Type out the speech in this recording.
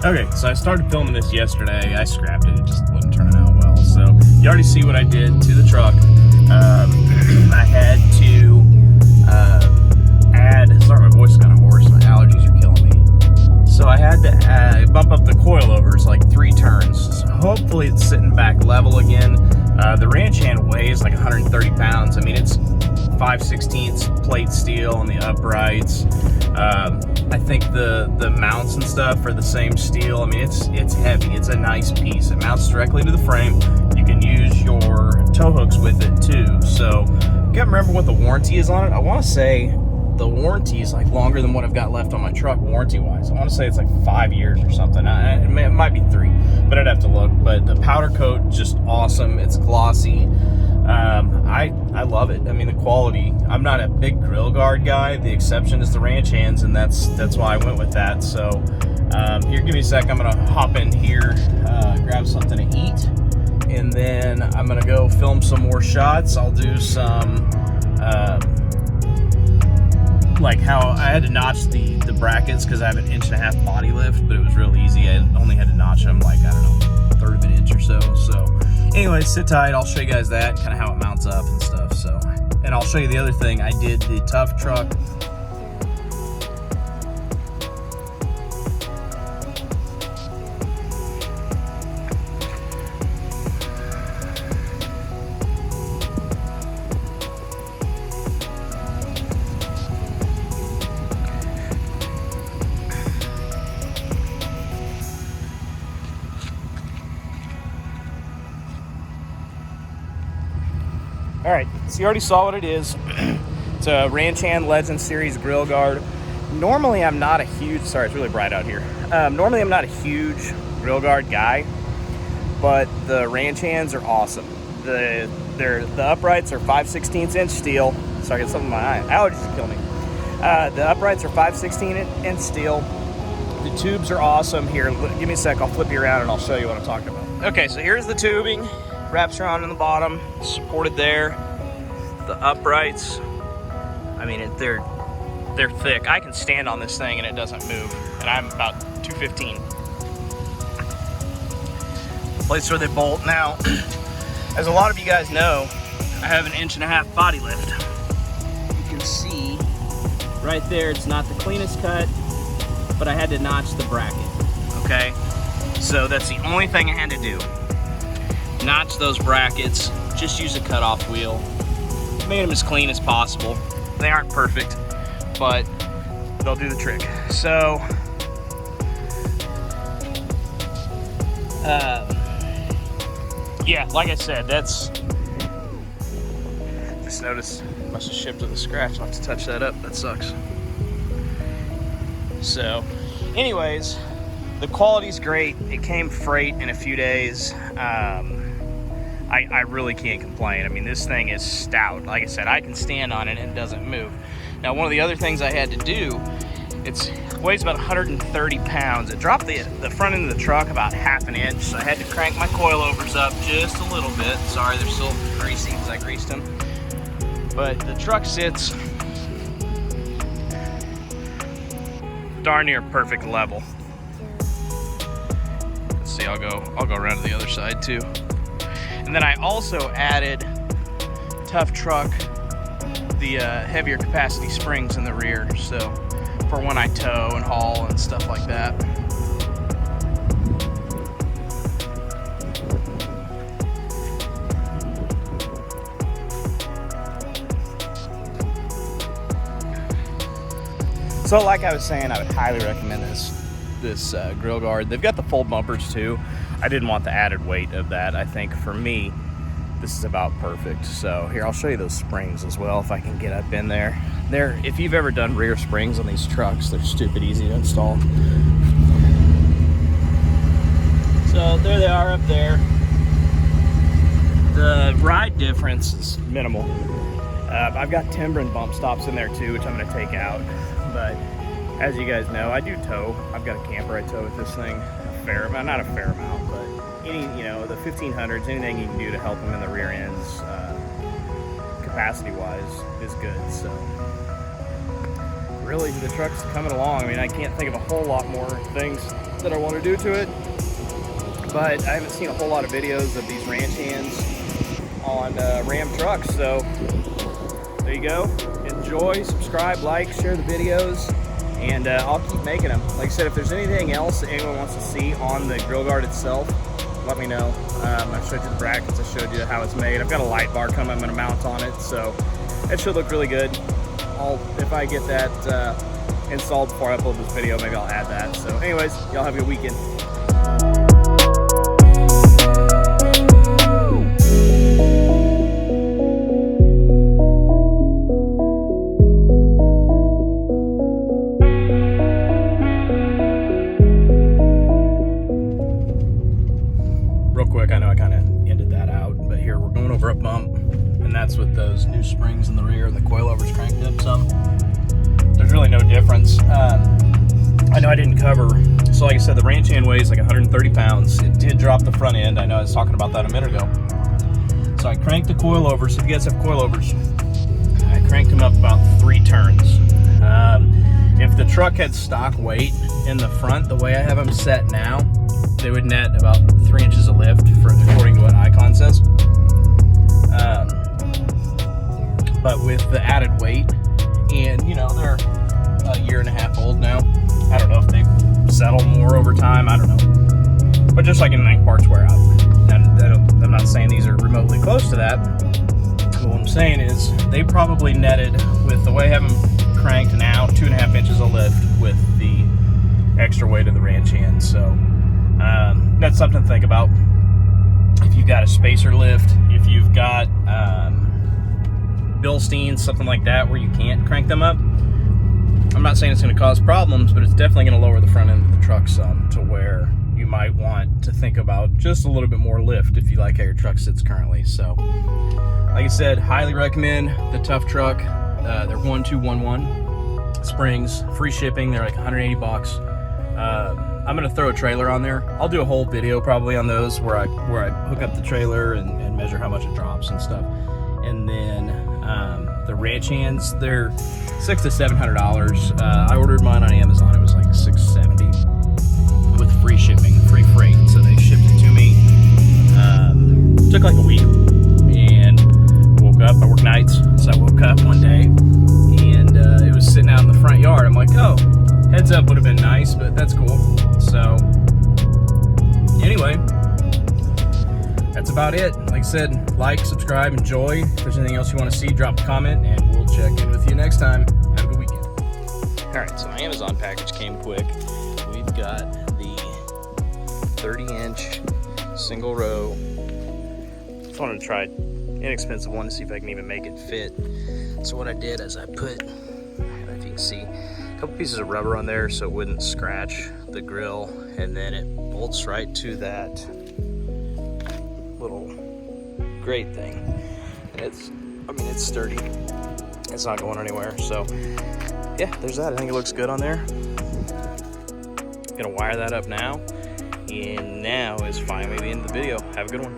Okay, so I started filming this yesterday. I scrapped it. It just wasn't turning out well. So you already see what I did to the truck. I had to add, sorry, my voice is kind of hoarse. My allergies are killing me. So I had to bump up the coilovers like 3 turns. So hopefully it's sitting back level again. The ranch hand weighs like 130 pounds. I mean, it's 5/16 plate steel on the uprights. I think the mounts and stuff are the same steel. I mean, it's heavy. It's a nice piece. It mounts directly to the frame. You can use your tow hooks with it too. So I can't remember what the warranty is on it. I want to say the warranty is like longer than what I've got left on my truck warranty wise. I want to say it's like 5 years or something. It might be 3, but I'd have to look. But the powder coat, just awesome. It's glossy. I love it. I mean, the quality. I'm not a big grill guard guy. The exception is the ranch hands, and that's why I went with that. So here, give me a sec. I'm gonna hop in here, grab something to eat, and then I'm gonna go film some more shots. I'll do some like how I had to notch the brackets because I have an 1.5-inch body lift, but it was real easy. I only had to notch them like, I don't know, 1/3 of an inch or so. So anyways, sit tight. I'll show you guys that, kind of how it mounts up and stuff. So, and I'll show you the other thing. I did the TuffTruck. All right, so you already saw what it is. It's a Ranch Hand Legend Series grill guard. Normally, I'm not a huge, sorry, it's really bright out here. Normally, I'm not a huge grill guard guy, but the Ranch Hands are awesome. The uprights are 5/16 steel. Sorry, I got something in my eye. Allergies are killing me. The uprights are 5/16 steel. The tubes are awesome. Here, give me a sec. I'll flip you around and I'll show you what I'm talking about. Okay, so here's the tubing. Wraps around in the bottom, supported there. The uprights, I mean, they're thick. I can stand on this thing and it doesn't move, and I'm about 215. The place where they bolt. Now, as a lot of you guys know, I have an 1.5-inch body lift. You can see right there, it's not the cleanest cut, but I had to notch the bracket, okay? So that's the only thing I had to do. Notch those brackets, just use a cutoff wheel. Made them as clean as possible. They aren't perfect, but they'll do the trick. So, yeah, like I said, that's, just noticed, must have shipped with a scratch. I'll have to touch that up, that sucks. So, anyways, the quality's great. It came freight in a few days. I really can't complain. I mean, this thing is stout. Like I said, I can stand on it and it doesn't move. Now, one of the other things I had to do, it weighs about 130 pounds. It dropped the front end of the truck about 1/2 inch, so I had to crank my coilovers up just a little bit. Sorry, they're still greasy because I greased them. But the truck sits darn near perfect level. Let's see, I'll go around to the other side too. And then I also added TuffTruck, the heavier capacity springs in the rear, so for when I tow and haul and stuff like that. So like I was saying, I would highly recommend this grill guard. They've got the full bumpers too. I didn't want the added weight of that. I think for me, this is about perfect. So here, I'll show you those springs as well if I can get up in there. If you've ever done rear springs on these trucks, they're stupid easy to install. So there they are up there. The ride difference is minimal. I've got timber and bump stops in there too, which I'm gonna take out. But as you guys know, I do tow. I've got a camper I tow with this thing. A fair amount, not a fair amount, but the 1500s, anything you can do to help them in the rear ends, capacity-wise, is good. So really, the truck's coming along. I mean, I can't think of a whole lot more things that I want to do to it, but I haven't seen a whole lot of videos of these ranch hands on Ram trucks. So there you go. Enjoy, subscribe, like, share the videos, and I'll keep making them. Like I said, if there's anything else that anyone wants to see on the grill guard itself, let me know. I showed you the brackets, I showed you how it's made. I've got a light bar coming, I'm going to mount on it, so it should look really good. If I get that installed before I upload this video, maybe I'll add that. So anyways, y'all have a good weekend. Real quick, I know I kind of ended that out, but here we're going over a bump, and that's with those new springs in the rear and the coilover's cranked up some. There's really no difference. I know I didn't cover, so like I said, the ranch hand weighs like 130 pounds. It did drop the front end. I know I was talking about that a minute ago. So I cranked the coilovers. If you guys have coilovers, I cranked them up about 3 turns. If the truck had stock weight in the front, the way I have them set now, they would net about 3 inches of lift, according to what Icon says. But with the added weight, and you know, they're a year and a half old now. I don't know if they settle more over time, I don't know. But just like anything, parts wear out. And I'm not saying these are remotely close to that. But what I'm saying is they probably netted, with the way I have them cranked now, 2.5 inches of lift with the extra weight of the ranch hand. So that's something to think about. If you've got a spacer lift, if you've got Bilsteins, something like that, where you can't crank them up, I'm not saying it's going to cause problems, but it's definitely going to lower the front end of the truck some, to where you might want to think about just a little bit more lift if you like how your truck sits currently. So like I said, highly recommend the TuffTruck. They're 1211 springs, free shipping. They're like 180 bucks. I'm gonna throw a trailer on there. I'll do a whole video probably on those where I hook up the trailer and measure how much it drops and stuff. And then the ranch hands, they're $600 to $700. I ordered mine on Amazon. It was like $670 with free shipping, free freight. So they shipped it to me. Took like a week, and woke up. I work nights, so I woke up one day and it was sitting out in the front yard. I'm like, oh, heads up would have been nice, but that's cool. So anyway, that's about it. Like I said, like, subscribe, enjoy. If there's anything else you want to see, drop a comment, and we'll check in with you next time. Have a good weekend. All right, so my Amazon package came quick. We've got the 30-inch single row. Just wanted to try an inexpensive one to see if I can even make it fit. So what I did is I put, I don't know if you can see, a couple pieces of rubber on there so it wouldn't scratch the grill, and then it bolts right to that little grate thing. It's sturdy. It's not going anywhere. So yeah, there's that. I think it looks good on there. I'm gonna wire that up now, and now is finally the end of the video. Have a good one.